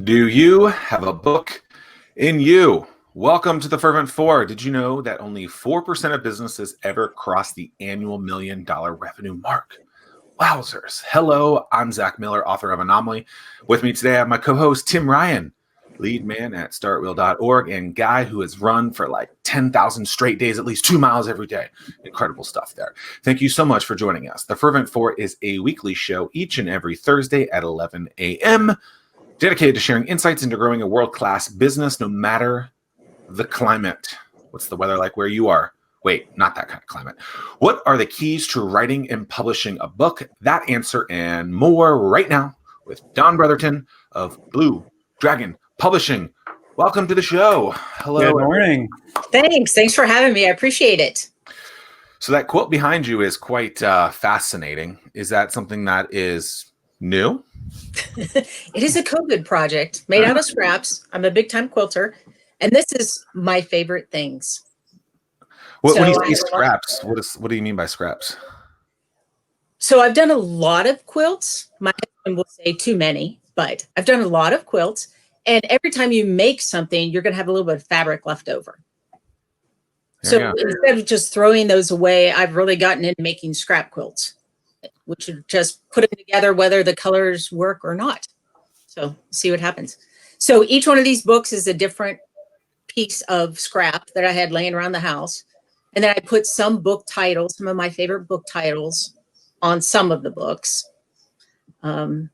Do you have a book in you? Welcome to the Fervent Four. Did you know that only 4% of businesses ever cross the annual $1 million revenue mark? Wowzers. Hello, I'm Zack Miller, author of Anomaly. With me today, I have my co-host, Tim Ryan, lead man at startwheel.org and guy who has run for like 10,000 straight days, at least 2 miles every day. Incredible stuff there. Thank you so much for joining us. The Fervent Four is a weekly show each and every Thursday at 11 a.m., dedicated to sharing insights into growing a world-class business no matter the climate. What's the weather like where you are? Wait, not that kind of climate. What are the keys to writing and publishing a book? That answer and more right now with Dawn Brotherton of Blue Dragon Publishing. Welcome to the show. Hello. Good morning. Thanks for having me. I appreciate it. So that quote behind you is quite fascinating. Is that something that is new? It is a COVID project made out of scraps. I'm a big time quilter, and this is my favorite things. When you say scraps, what do you mean by scraps? So I've done a lot of quilts. My husband will say too many, but I've done a lot of quilts. And every time you make something, you're going to have a little bit of fabric left over. So instead of just throwing those away, I've really gotten into making scrap quilts, which are just put them together, whether the colors work or not. So see what happens. So each one of these books is a different piece of scrap that I had laying around the house. And then I put some book titles, some of my favorite book titles on some of the books. And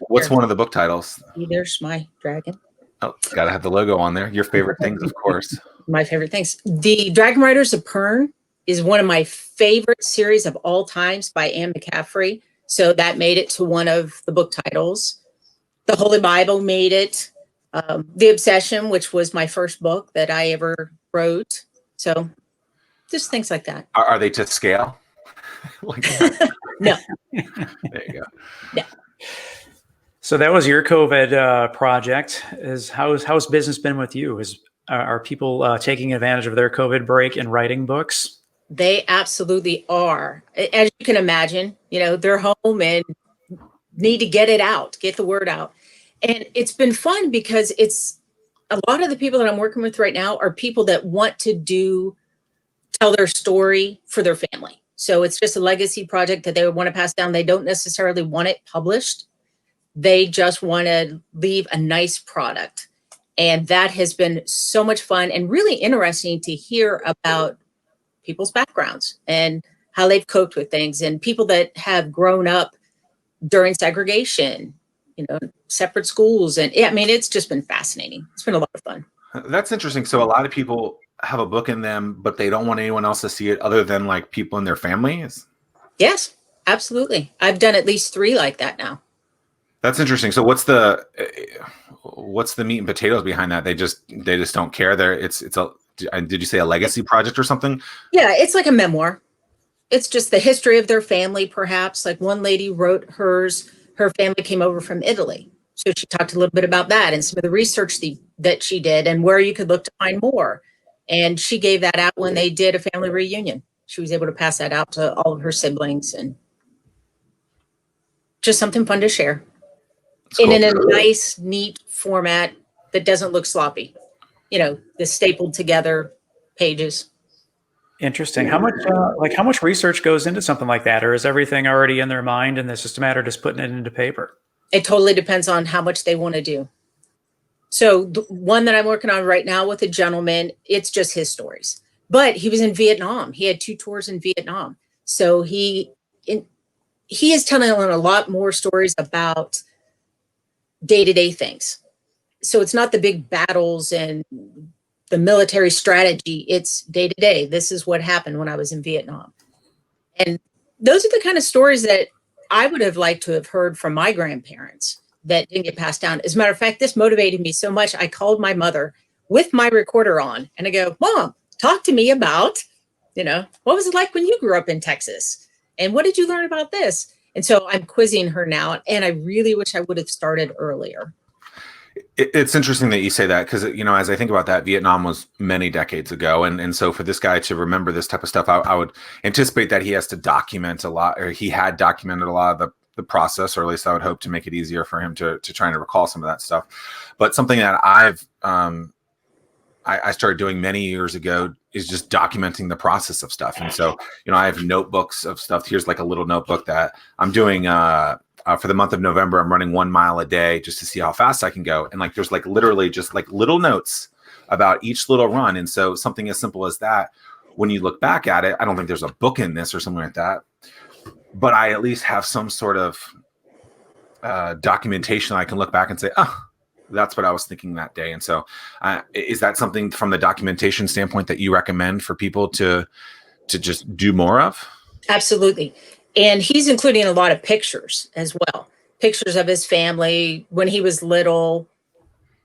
what's one of the book titles? There's my dragon. Oh, gotta have the logo on there. Your favorite things, of course. My favorite things. The Dragon Riders of Pern is one of my favorite series of all times by Anne McCaffrey. So that made it to one of the book titles. The Holy Bible made it. The Obsession, which was my first book that I ever wrote. So just things like that. Are they to scale? No. There you go. No. So that was your COVID project. How's business been with you? Are people taking advantage of their COVID break and writing books? They absolutely are. As you can imagine, they're home and need to get it out, get the word out. And it's been fun because it's a lot of the people that I'm working with right now are people that want to tell their story for their family. So it's just a legacy project that they would want to pass down. They don't necessarily want it published. They just want to leave a nice product. And that has been so much fun and really interesting to hear about people's backgrounds and how they've coped with things, and people that have grown up during segregation, separate schools. And it's just been fascinating. It's been a lot of fun. That's interesting. So a lot of people have a book in them, but they don't want anyone else to see it other than like people in their families. Yes, absolutely. I've done at least 3 like that now. That's interesting. So what's the meat and potatoes behind that? They just don't care. Did you say a legacy project or something? Yeah, it's like a memoir. It's just the history of their family, perhaps. Like one lady wrote hers. Her family came over from Italy. So she talked a little bit about that and some of the research that she did and where you could look to find more. And she gave that out when they did a family reunion. She was able to pass that out to all of her siblings, and just something fun to share. And in a nice, neat format that doesn't look sloppy. The stapled together pages. Interesting. How much research goes into something like that, or is everything already in their mind and it's just a matter of just putting it into paper? It totally depends on how much they want to do. So the one that I'm working on right now with a gentleman, it's just his stories. But he was in Vietnam. He had 2 tours in Vietnam. So he is telling a lot more stories about day-to-day things. So it's not the big battles and the military strategy. It's day-to-day. This is what happened when I was in Vietnam. And those are the kind of stories that I would have liked to have heard from my grandparents that didn't get passed down. As a matter of fact, this motivated me so much. I called my mother with my recorder on and I go, Mom, talk to me about, what was it like when you grew up in Texas? And what did you learn about this? And so I'm quizzing her now. And I really wish I would have started earlier. It's interesting that you say that because, as I think about that, Vietnam was many decades ago. And so for this guy to remember this type of stuff, I would anticipate that he has to document a lot, or he had documented a lot of the the process, or at least I would hope to make it easier for him to try and recall some of that stuff. But something that I started doing many years ago is just documenting the process of stuff. And so, I have notebooks of stuff. Here's like a little notebook that I'm doing for the month of November. I'm running 1 mile a day just to see how fast I can go. And like, there's like literally just like little notes about each little run. And so something as simple as that, when you look back at it, I don't think there's a book in this or something like that, but I at least have some sort of documentation I can look back and say, oh, that's what I was thinking that day. And so is that something from the documentation standpoint that you recommend for people to just do more of? Absolutely. And he's including a lot of pictures as well. Pictures of his family when he was little,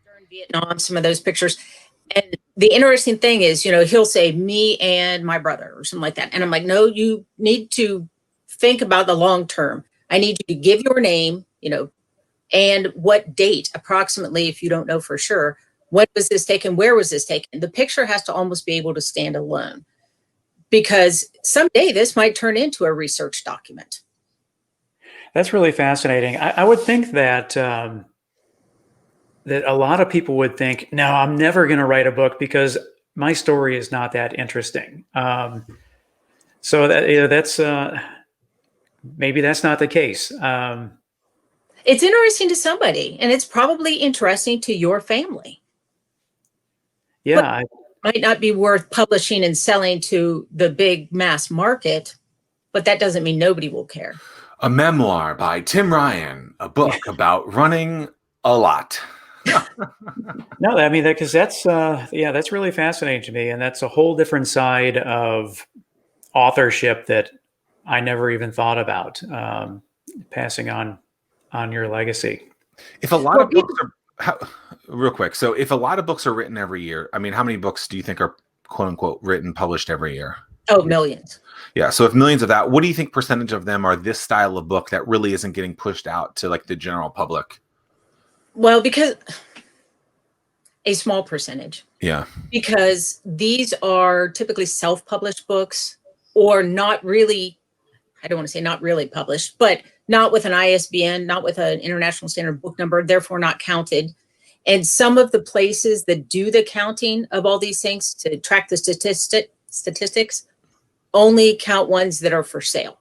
during Vietnam, some of those pictures. And the interesting thing is, he'll say me and my brother or something like that. And I'm like, no, you need to think about the long term. I need you to give your name, and what date approximately, if you don't know for sure, when was this taken? Where was this taken? The picture has to almost be able to stand alone, because someday this might turn into a research document. That's really fascinating. I would think that that a lot of people would think, no, I'm never going to write a book because my story is not that interesting. So that that's maybe that's not the case. It's interesting to somebody, and it's probably interesting to your family. Yeah. Might not be worth publishing and selling to the big mass market, but that doesn't mean nobody will care. A memoir by Tim Ryan, a book about running a lot. No, I mean, because that's really fascinating to me. And that's a whole different side of authorship that I never even thought about, passing on your legacy. If a lot of books are, real quick, so if a lot of books are written every year, I mean, how many books do you think are quote unquote written, published every year? Oh, millions. Yeah. So if millions of that, what do you think percentage of them are this style of book that really isn't getting pushed out to like the general public? Well, because a small percentage. Yeah. Because these are typically self-published books, or not really, I don't want to say not really published, but not with an ISBN, not with an international standard book number, therefore not counted. And some of the places that do the counting of all these things to track the statistics only count ones that are for sale.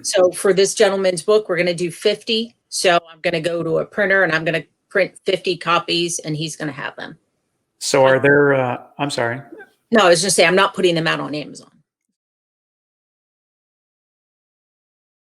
So for this gentleman's book, we're going to do 50. So I'm going to go to a printer and I'm going to print 50 copies and he's going to have them. So are there, I'm sorry. No, I was just saying, I'm not putting them out on Amazon.